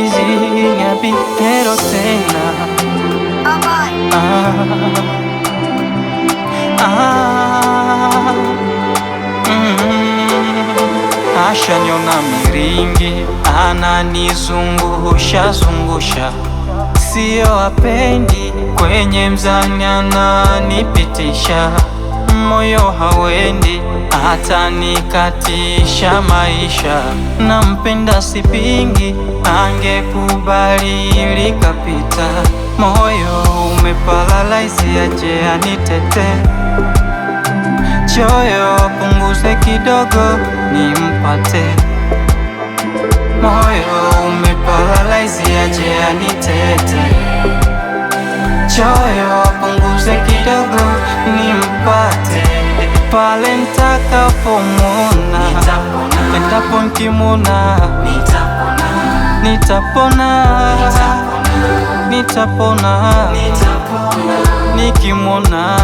hizi nyabi kero tena. Asha niona miringi ananizungusha zungusha, sio apendi kwenye mzani ananipitisha, moyo hawendi hata nikatisha maisha. Nampenda sipingi, angekubali likapita. Moyo umepalalaisi, aje anitete. Choyo punguze kidogo nimpate. Moyo umepalalaisi, aje anitete. Choyo punguze kidogo nimpate. Pale nitakapomwona, endapo nikimwona, nitapona, nitapona, nikimwona,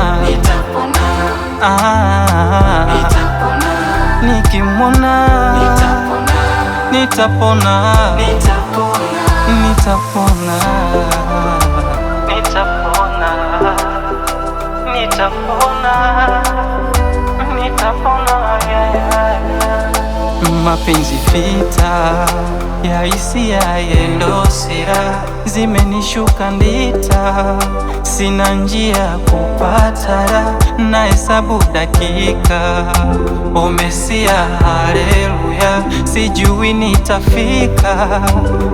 nikimwona, nitapona, nitapona, mapenzi vita ya hisia yendo sira, zimenishuka ndita, sina njia kupata, na hesabu dakika, umesia haleluya, sijui nitafika,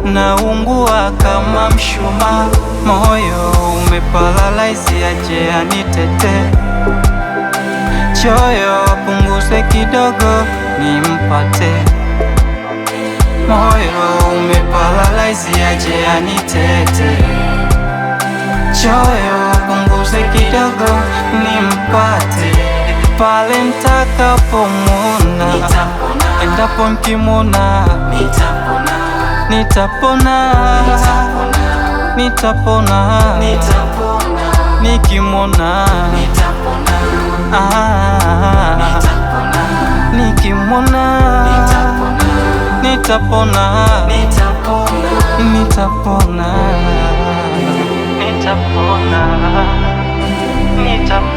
naungua kama mshuma. Moyo umepalalaisi, aje anitete. Choyo punguze kidogo nimpate. Moyo umepalalaisi, aje anitete. Choyo punguze kidogo nimpate. Pale nitakapomwona, endapo nikimwona, nitapona, nitapona, nikimwona, nikimwona, nitapona, nitapona, nitapona, nitapona.